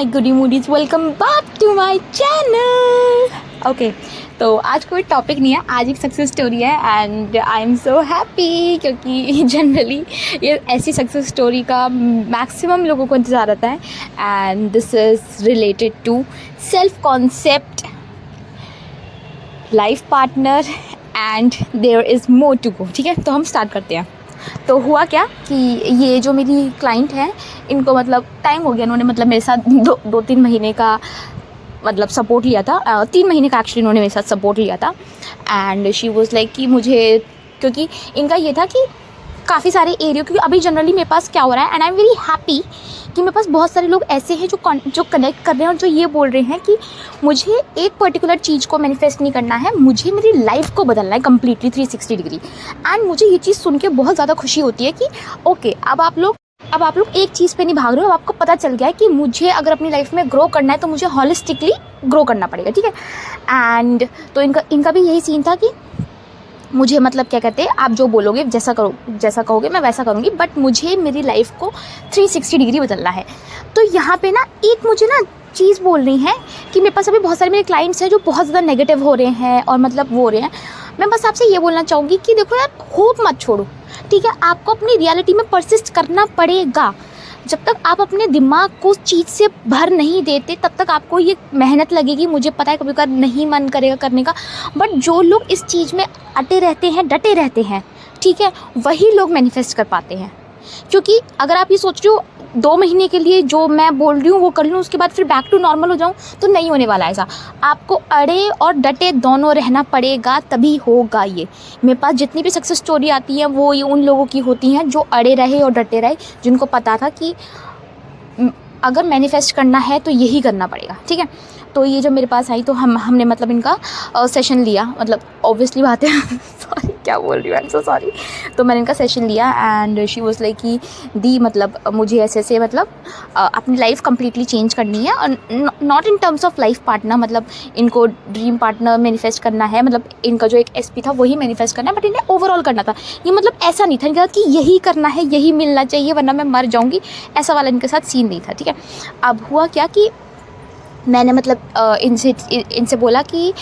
Hi goodie moodies, welcome back to my channel. Okay, तो आज कोई टॉपिक नहीं है, आज एक सक्सेस स्टोरी है and I am so happy क्योंकि जनरली ये ऐसी सक्सेस स्टोरी का मैक्सिमम लोगों को इंतज़ार रहता है and this is related to self concept, life partner and there is more to go. ठीक है, तो हम स्टार्ट करते हैं। तो हुआ क्या कि ये जो मेरी क्लाइंट है, इनको मतलब टाइम हो गया, इन्होंने मतलब मेरे साथ दो तीन महीने का मतलब सपोर्ट लिया था, 3 महीने का एक्चुअली इन्होंने मेरे साथ सपोर्ट लिया था एंड शी वाज लाइक कि मुझे, क्योंकि इनका ये था कि काफ़ी सारे एरिया, क्योंकि अभी जनरली मेरे पास क्या हो रहा है and I am very happy कि मेरे पास बहुत सारे लोग ऐसे हैं जो कनेक्ट कर रहे हैं और जो ये बोल रहे हैं कि मुझे एक पर्टिकुलर चीज़ को मैनिफेस्ट नहीं करना है, मुझे मेरी लाइफ को बदलना है कम्प्लीटली 360 डिग्री। एंड मुझे ये चीज़ सुन के बहुत ज़्यादा खुशी होती है कि ओके, अब आप लोग एक चीज़ पे नहीं भाग रहे हो, अब आपको पता चल गया है कि मुझे अगर अपनी लाइफ में ग्रो करना है तो मुझे हॉलिस्टिकली ग्रो करना पड़ेगा। ठीक है, एंड तो इनका भी यही सीन था कि मुझे मतलब क्या कहते हैं, आप जो बोलोगे जैसा कहोगे मैं वैसा करूँगी, बट मुझे मेरी लाइफ को 360 डिग्री बदलना है। तो यहाँ पे ना एक मुझे ना चीज़ बोल रही है कि मेरे पास अभी बहुत सारे मेरे क्लाइंट्स हैं जो बहुत ज़्यादा नेगेटिव हो रहे हैं और मतलब वो हो रहे हैं। मैं बस आपसे ये बोलना चाहूँगी कि देखो यार, होप मत छोड़ो। ठीक है, आपको अपनी रियलिटी में परसिस्ट करना पड़ेगा। जब तक आप अपने दिमाग को उस चीज़ से भर नहीं देते तब तक आपको ये मेहनत लगेगी। मुझे पता है कभी कभी नहीं मन करेगा करने का, बट जो लोग इस चीज़ में अटे रहते हैं, डटे रहते हैं, ठीक है, वही लोग मैनिफेस्ट कर पाते हैं। क्योंकि अगर आप ये सोच रहे हो 2 महीने के लिए जो मैं बोल रही हूँ वो कर लूँ, उसके बाद फिर बैक टू नॉर्मल हो जाऊँ, तो नहीं होने वाला ऐसा। आपको अड़े और डटे दोनों रहना पड़ेगा, तभी होगा ये। मेरे पास जितनी भी सक्सेस स्टोरी आती है वो ये उन लोगों की होती हैं जो अड़े रहे और डटे रहे, जिनको पता था कि अगर मैनिफेस्ट करना है तो यही करना पड़ेगा। ठीक है, तो ये जो मेरे पास आई तो हमने मतलब इनका सेशन लिया, मतलब ऑब्वियसली बात है सॉरी क्या बोल रही हूँ, आई एम सो सॉरी। तो मैंने इनका सेशन लिया एंड शी वाज लाइक कि दी मतलब मुझे ऐसे मतलब अपनी लाइफ कम्प्लीटली चेंज करनी है, और not in terms of life partner, मतलब इनको ड्रीम पार्टनर मैनिफेस्ट करना है, मतलब इनका जो एक एसपी था वही मैनिफेस्ट करना है, बट इन्हें ओवरऑल करना था। ये मतलब ऐसा नहीं था इनके साथ कि यही करना है, यही मिलना चाहिए वरना मैं मर जाऊँगी, ऐसा वाला इनके साथ सीन नहीं था। ठीक है, अब हुआ क्या कि मैंने मतलब इनसे बोला कि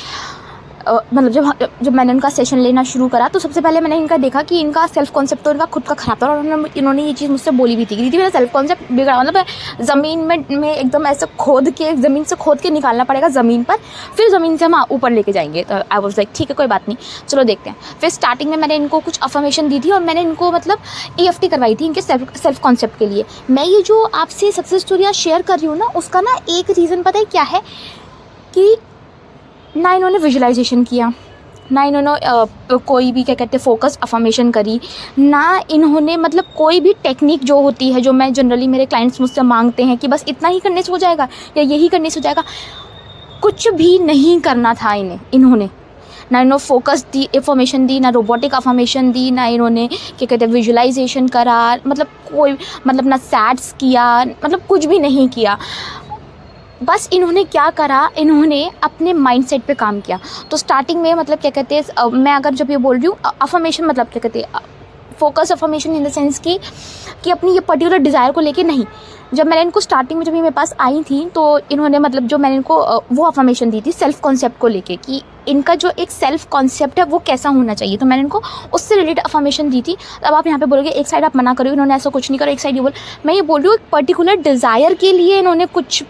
मतलब जब मैंने उनका सेशन लेना शुरू करा तो सबसे पहले मैंने इनका देखा कि इनका सेल्फ कॉन्सेप्ट तो इनका खुद का खराब था, और इन्होंने ये चीज़ मुझसे बोली भी थी कि दीदी मेरा सेल्फ कॉन्सेप्ट बिगड़ा, मतलब ज़मीन में एकदम ऐसे ज़मीन से खोद के निकालना पड़ेगा ज़मीन पर, फिर ज़मीन से हम ऊपर लेके जाएंगे। तो आई वाज लाइक ठीक है, कोई बात नहीं, चलो देखते हैं। फिर स्टार्टिंग में मैंने इनको कुछ अफर्मेशन दी थी और मैंने इनको मतलब EFT करवाई थी इनके सेल्फ कॉन्सेप्ट के लिए। मैं ये जो आपसे सक्सेस स्टोरियाँ शेयर कर रही हूँ ना, उसका ना एक रीज़न पता है क्या है कि ना इन्होंने विजुअलाइजेशन किया, ना इन्होंने कोई भी क्या कहते हैं फोकस अफर्मेशन करी, ना इन्होंने मतलब कोई भी टेक्निक जो होती है जो मैं जनरली मेरे क्लाइंट्स मुझसे मांगते हैं कि बस इतना ही करने से हो जाएगा या यही करने से हो जाएगा, कुछ भी नहीं करना था इन्होंने। ना इन्होंने फोकस दी, अफर्मेशन दी, ना रोबोटिक अफर्मेशन दी, ना इन्होंने क्या कहते हैं विजुअलाइजेशन करा, मतलब कोई मतलब ना सैट्स किया, मतलब कुछ भी नहीं किया। बस इन्होंने क्या करा, इन्होंने अपने माइंडसेट पे काम किया। तो स्टार्टिंग में मतलब क्या कहते हैं, मैं अगर जब ये बोल रही हूँ अफर्मेशन, मतलब क्या कहते हैं focus affirmation in the sense कि अपनी ये पर्टिकुलर डिज़ायर को लेके नहीं। जब मैंने इनको स्टार्टिंग में जब ये मेरे पास आई थी तो इन्होंने मतलब जो मैंने इनको वो अफर्मेशन दी थी सेल्फ कॉन्सेप्ट को लेके कि इनका जो एक सेल्फ कॉन्सेप्ट है वो कैसा होना चाहिए, तो मैंने इनको उससे रिलेटेड अफर्मेशन दी थी। अब आप यहाँ पे बोलोगे एक साइड आप मना करो, इन्होंने ऐसा कुछ नहीं करा, एक साइड ये मैं ये बोल रही हूँ एक पर्टिकुलर डिज़ायर के लिए इन्होंने कुछ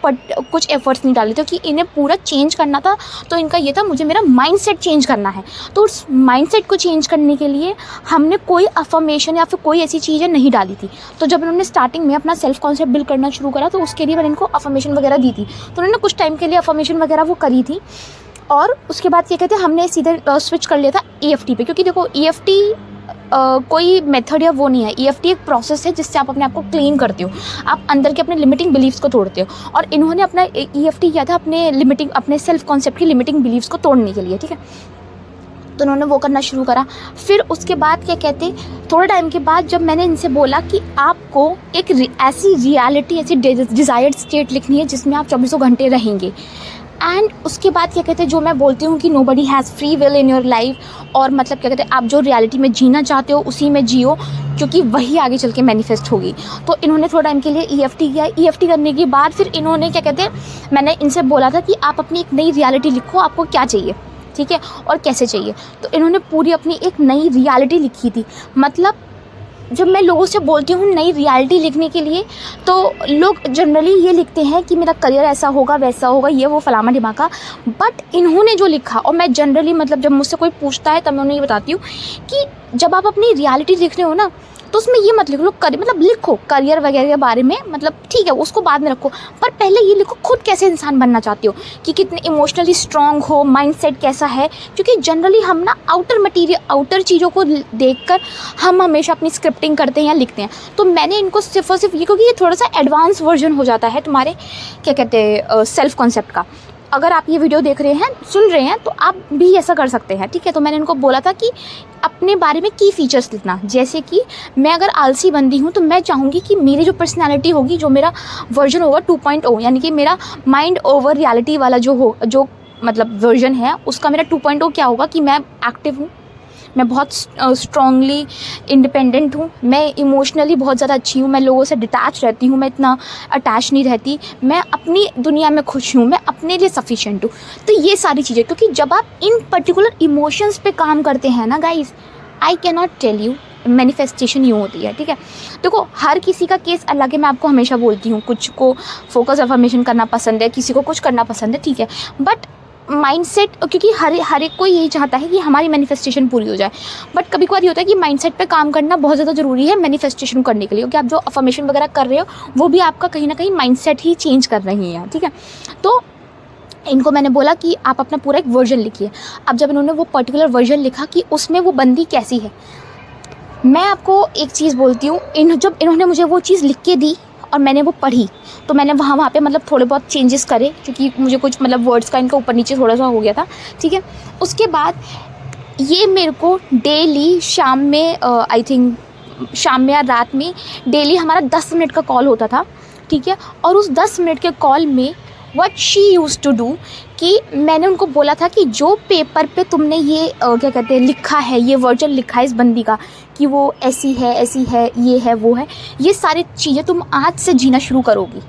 एफर्ट्स नहीं डाले थे कि इन्हें पूरा चेंज करना था। तो इनका ये था मुझे मेरा माइंडसेट चेंज करना है, तो उस माइंडसेट को चेंज करने के लिए हमने कोई अफर्मेशन या फिर कोई ऐसी चीज़ें नहीं डाली थी। तो जब इन्होंने स्टार्टिंग में अपना सेल्फ कॉन्सेप्ट बिल्ड करना शुरू करा तो उसके लिए मैंने इनको अफर्मेशन वगैरह दी थी, तो उन्होंने कुछ टाइम के लिए अफर्मेशन वगैरह वो करी थी। और उसके बाद क्या कहते हैं हमने सीधे स्विच कर लिया था EFT पे, क्योंकि देखो EFT कोई मेथड या वो नहीं है, EFT एक प्रोसेस है जिससे आप अपने आप को क्लीन करते हो, आप अंदर के अपने लिमिटिंग बिलीव्स को तोड़ते हो। और इन्होंने अपना EFT किया था अपने सेल्फ कॉन्सेप्ट की लिमिटिंग बिलीव्स को तोड़ने के लिए। ठीक है, तो उन्होंने वो करना शुरू करा। फिर उसके बाद क्या कहते थोड़े टाइम के बाद जब मैंने इनसे बोला कि आपको एक ऐसी रियलिटी, ऐसी डिज़ायर्ड स्टेट लिखनी है जिसमें आप 24 घंटे रहेंगे, एंड उसके बाद क्या कहते हैं जो मैं बोलती हूँ कि nobody has free will in your life, और मतलब क्या कहते हैं आप जो रियलिटी में जीना चाहते हो उसी में जियो, क्योंकि वही आगे चल के मैनिफेस्ट होगी। तो इन्होंने थोड़ा टाइम के लिए EFT किया। EFT करने के बाद फिर इन्होंने क्या कहते हैं, मैंने इनसे बोला था कि आप अपनी एक नई रियलिटी लिखो, आपको क्या चाहिए, ठीक है, और कैसे चाहिए। तो इन्होंने पूरी अपनी एक नई रियलिटी लिखी थी। मतलब जब मैं लोगों से बोलती हूँ नई रियलिटी लिखने के लिए, तो लोग जनरली ये लिखते हैं कि मेरा करियर ऐसा होगा, वैसा होगा, ये वो फलाना ढिमाका। बट इन्होंने जो लिखा, और मैं जनरली मतलब जब मुझसे कोई पूछता है तब मैं उन्हें ये बताती हूँ कि जब आप अपनी रियलिटी लिख रहे हो ना, तो उसमें ये मत लिखो मतलब लिखो करियर वगैरह के बारे में, मतलब ठीक है उसको बाद में रखो, पर पहले ये लिखो खुद कैसे इंसान बनना चाहते हो, कि कितने इमोशनली स्ट्रांग हो, माइंडसेट कैसा है। क्योंकि जनरली हम ना आउटर चीज़ों को देखकर हम हमेशा अपनी स्क्रिप्टिंग करते हैं या लिखते हैं। तो मैंने इनको सिर्फ और सिर्फ ये, क्योंकि ये थोड़ा सा एडवांस वर्जन हो जाता है तुम्हारे क्या कहते हैं सेल्फ कॉन्सेप्ट का। अगर आप ये वीडियो देख रहे हैं, सुन रहे हैं, तो आप भी ऐसा कर सकते हैं, ठीक है। तो मैंने इनको बोला था कि अपने बारे में की फीचर्स लिखना, जैसे कि मैं अगर आलसी बंदी हूँ तो मैं चाहूँगी कि मेरी जो पर्सनालिटी होगी, जो मेरा वर्जन होगा 2.0, यानी कि मेरा माइंड ओवर रियलिटी वाला जो मतलब वर्जन है, उसका मेरा 2.0 क्या होगा कि मैं एक्टिव हूँ, मैं बहुत स्ट्रांगली इंडिपेंडेंट हूँ, मैं इमोशनली बहुत ज़्यादा अच्छी हूँ, मैं लोगों से डिटैच रहती हूँ, मैं इतना अटैच नहीं रहती, मैं अपनी दुनिया में खुश हूँ, मैं अपने लिए सफिशिएंट हूँ। तो ये सारी चीज़ें, क्योंकि जब आप इन पर्टिकुलर इमोशंस पे काम करते हैं ना guys, I can not tell you manifestation यूँ होती है, ठीक है। देखो हर किसी का केस अलग है, मैं आपको हमेशा बोलती हूँ, कुछ को फोकस अफर्मेशन करना पसंद है, किसी को कुछ करना पसंद है, ठीक है। बट माइंडसेट, क्योंकि हर एक कोई यही चाहता है कि हमारी मैनिफेस्टेशन पूरी हो जाए। बट कभी कभार ये होता है कि माइंडसेट पे काम करना बहुत ज़्यादा ज़रूरी है मैनिफेस्टेशन करने के लिए, क्योंकि आप जो अफर्मेशन वगैरह कर रहे हो वो भी आपका कहीं ना कहीं माइंडसेट ही चेंज कर रही है, ठीक है। तो इनको मैंने बोला कि आप अपना पूरा एक वर्जन लिखिए। अब जब इन्होंने वो पर्टिकुलर वर्जन लिखा कि उसमें वो बंदी कैसी है, मैं आपको एक चीज़ बोलती हूँ, जब इन्होंने मुझे वो चीज़ लिख के दी और मैंने वो पढ़ी, तो मैंने वहाँ पे मतलब थोड़े बहुत चेंजेस करे, क्योंकि मुझे कुछ मतलब वर्ड्स का इनका ऊपर नीचे थोड़ा सा हो गया था, ठीक है। उसके बाद ये मेरे को डेली शाम में आई थिंक शाम में या रात में डेली हमारा 10 मिनट का कॉल होता था, ठीक है। और उस 10 मिनट के कॉल में what she use to do, कि मैंने उनको बोला था कि जो पेपर पे तुमने ये क्या कहते हैं लिखा है, ये वर्जन लिखा है इस बंदी का कि वो ऐसी है, ये है, वो है, ये सारी चीज़ें तुम आज से जीना शुरू करोगी।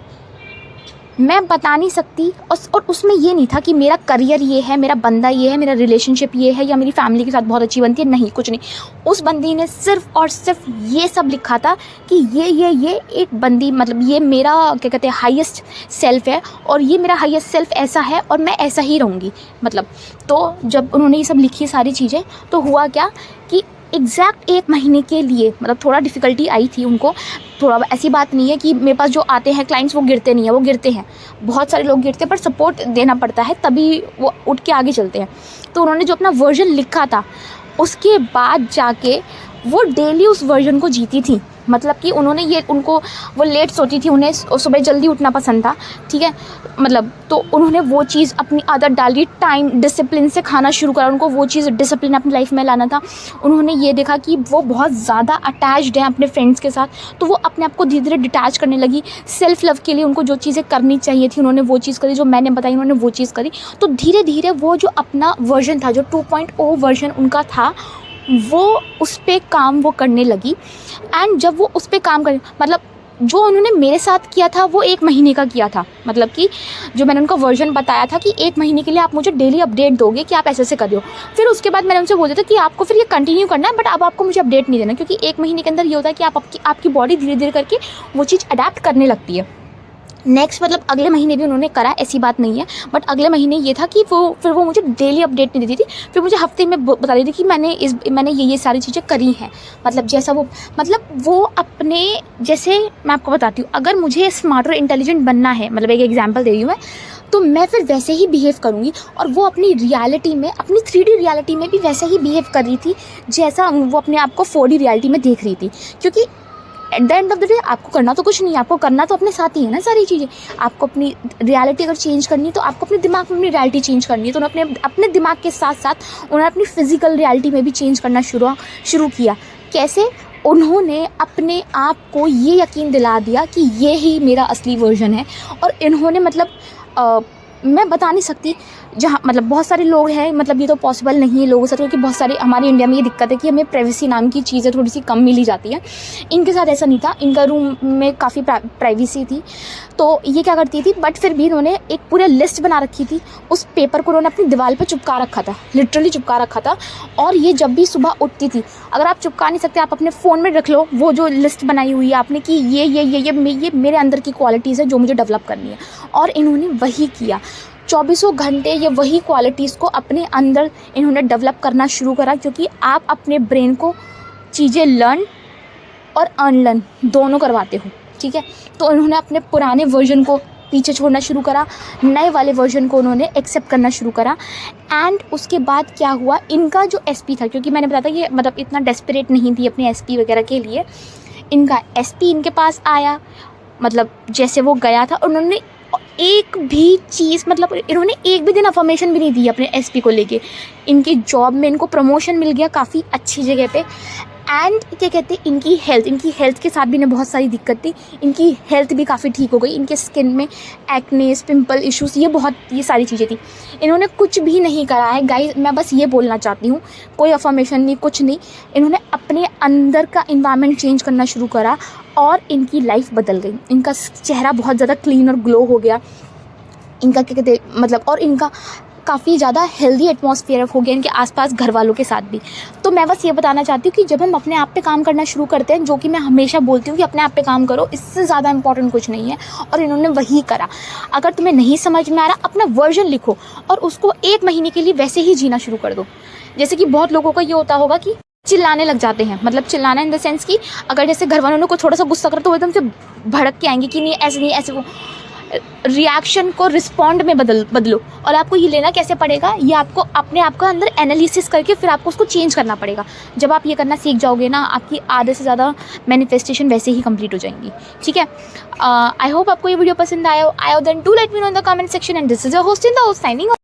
मैं बता नहीं सकती, और उसमें ये नहीं था कि मेरा करियर ये है, मेरा बंदा ये है, मेरा रिलेशनशिप ये है, या मेरी फैमिली के साथ बहुत अच्छी बनती है, नहीं, कुछ नहीं। उस बंदी ने सिर्फ़ और सिर्फ ये सब लिखा था कि ये एक बंदी, मतलब ये मेरा क्या कहते हैं हाईएस्ट सेल्फ है, और ये मेरा हाईएस्ट सेल्फ ऐसा है और मैं ऐसा ही रहूँगी, मतलब। तो जब उन्होंने ये सब लिखी सारी चीज़ें, तो हुआ क्या कि एग्जैक्ट 1 महीने के लिए, मतलब थोड़ा डिफ़िकल्टी आई थी उनको, थोड़ा, ऐसी बात नहीं है कि मेरे पास जो आते हैं क्लाइंट्स वो गिरते नहीं है, वो गिरते हैं, बहुत सारे लोग गिरते हैं, पर सपोर्ट देना पड़ता है तभी वो उठ के आगे चलते हैं। तो उन्होंने जो अपना वर्जन लिखा था, उसके बाद जाके वो डेली उस वर्जन को जीती थी। मतलब कि उन्होंने ये, उनको वो लेट सोती थी, उन्हें सुबह जल्दी उठना पसंद था, ठीक है, मतलब। तो उन्होंने वो चीज़ अपनी आदत डाली, टाइम डिसिप्लिन से खाना शुरू करा, उनको वो चीज़ डिसिप्लिन अपनी लाइफ में लाना था। उन्होंने ये देखा कि वो बहुत ज़्यादा अटैच्ड हैं अपने फ्रेंड्स के साथ, तो वो अपने आप को धीरे धीरे डिटैच करने लगी। सेल्फ लव के लिए उनको जो चीज़ें करनी चाहिए थी उन्होंने वो चीज़ करी, जो मैंने बताई उन्होंने वो चीज़ करी। तो धीरे धीरे वो जो अपना वर्जन था, जो 2.0 वर्जन उनका था, वो उस पर काम वो करने लगी। एंड जब वो उस पर काम कर, मतलब जो उन्होंने मेरे साथ किया था वो 1 महीने का किया था, मतलब कि जो मैंने उनका वर्जन बताया था कि 1 महीने के लिए आप मुझे डेली अपडेट दोगे कि आप ऐसे ऐसे कर रहे हो। फिर उसके बाद मैंने उनसे बोला था कि आपको फिर ये कंटिन्यू करना है, बट अब आपको मुझे अपडेट नहीं देना, क्योंकि 1 महीने के अंदर ये होता है कि आपकी बॉडी धीरे धीरे करके वो चीज़ अडेप्ट करने लगती है। नेक्स्ट मतलब अगले महीने भी उन्होंने करा, ऐसी बात नहीं है, बट अगले महीने ये था कि फिर वो मुझे डेली अपडेट नहीं देती थी, फिर मुझे हफ्ते में बता देती थी कि मैंने ये सारी चीज़ें करी हैं। मतलब जैसा वो अपने, जैसे मैं आपको बताती हूँ, अगर मुझे स्मार्ट और इंटेलिजेंट बनना है, मतलब एक एग्जाम्पल दे रही हूँ मैं, तो मैं फिर वैसे ही बिहेव करूँगी। और वो अपनी रियलिटी में, अपनी 3D रियलिटी में भी वैसे ही बिहेव कर रही थी जैसा वो अपने आप को 4D रियलिटी में देख रही थी। क्योंकि at the end of the day आपको करना तो कुछ नहीं है, आपको करना तो अपने साथ ही है ना सारी चीज़ें। आपको अपनी रियलिटी अगर चेंज करनी है तो आपको अपने दिमाग में अपनी रियलिटी चेंज करनी है। तो उन्होंने अपने दिमाग के साथ साथ उन्होंने अपनी फिजिकल रियलिटी में भी चेंज करना शुरू किया। कैसे? उन्होंने अपने आप को ये यकीन दिला दिया कि ये ही मेरा असली वर्जन है। और इन्होंने मतलब मैं बता नहीं सकती, जहाँ मतलब बहुत सारे लोग हैं, मतलब ये तो पॉसिबल नहीं है लोगों से, क्योंकि बहुत सारे हमारे इंडिया में ये दिक्कत है कि हमें प्राइवेसी नाम की चीज़ें थोड़ी सी कम मिली जाती है। इनके साथ ऐसा नहीं था, इनका रूम में काफ़ी प्राइवेसी थी। तो ये क्या करती थी, बट फिर भी इन्होंने एक पूरा लिस्ट बना रखी थी। उस पेपर को उन्होंने अपनी दीवार पर चिपका रखा था, लिटरली चिपका रखा था। और ये जब भी सुबह उठती थी, अगर आप चिपका नहीं सकते, आप अपने फ़ोन में रख लो वो जो लिस्ट बनाई हुई है आपने कि ये मेरे अंदर की क्वालिटीज़ है जो मुझे डेवलप करनी है। और इन्होंने वही किया, 24 घंटे ये वही क्वालिटीज़ को अपने अंदर इन्होंने डेवलप करना शुरू करा, क्योंकि आप अपने ब्रेन को चीज़ें लर्न और अनलर्न दोनों करवाते हो, ठीक है। तो इन्होंने अपने पुराने वर्जन को पीछे छोड़ना शुरू करा, नए वाले वर्जन को उन्होंने एक्सेप्ट करना शुरू करा। एंड उसके बाद क्या हुआ, इनका जो एसपी था, क्योंकि मैंने बताया ये मतलब इतना डेस्परेट नहीं थी अपने एसपी वगैरह के लिए, इनका एसपी इनके पास आया, मतलब जैसे वो गया था, उन्होंने एक भी चीज़, मतलब इन्होंने एक भी दिन अफर्मेशन भी नहीं दी अपने एसपी को लेके। इनकी जॉब में इनको प्रमोशन मिल गया काफ़ी अच्छी जगह पे। एंड क्या कहते हैं, इनकी हेल्थ के साथ भी इन्हें बहुत सारी दिक्कत थी, इनकी हेल्थ भी काफ़ी ठीक हो गई। इनके स्किन में एक्नेस, पिंपल इश्यूज़, ये सारी चीज़ें थी। इन्होंने कुछ भी नहीं करा है गाइस, मैं बस ये बोलना चाहती हूँ, कोई अफर्मेशन नहीं, कुछ नहीं। इन्होंने अपने अंदर का इन्वायरमेंट चेंज करना शुरू करा और इनकी लाइफ बदल गई। इनका चेहरा बहुत ज़्यादा क्लीन और ग्लो हो गया। इनका क्या कहते हैं, मतलब और इनका काफ़ी ज़्यादा हेल्दी एटमॉस्फेयर हो गया इनके आसपास घर वालों के साथ भी। तो मैं बस ये बताना चाहती हूँ कि जब हम अपने आप पे काम करना शुरू करते हैं, जो कि मैं हमेशा बोलती हूँ कि अपने आप पे काम करो, इससे ज़्यादा इंपॉर्टेंट कुछ नहीं है। और इन्होंने वही करा। अगर तुम्हें नहीं समझ में आ रहा, अपना वर्जन लिखो और उसको 1 महीने के लिए वैसे ही जीना शुरू कर दो। जैसे कि बहुत लोगों का ये होता होगा कि चिल्लाने लग जाते हैं, मतलब चिल्लाना इन द सेंस कि अगर जैसे घर वालों ने को थोड़ा सा गुस्सा करा तो वो एकदम से भड़क के आएंगे कि नहीं ऐसे वो रिएक्शन को रिस्पॉन्ड में बदलो। और आपको ये लेना कैसे पड़ेगा, ये आपको अपने आप का अंदर एनालिसिस करके फिर आपको उसको चेंज करना पड़ेगा। जब आप ये करना सीख जाओगे ना, आपकी आधे से ज़्यादा मैनिफेस्टेशन वैसे ही कंप्लीट हो जाएंगी, ठीक है। आई होप आपको ये वीडियो पसंद आया हो, then do let me know in the comment section. And this is your host in the house signing.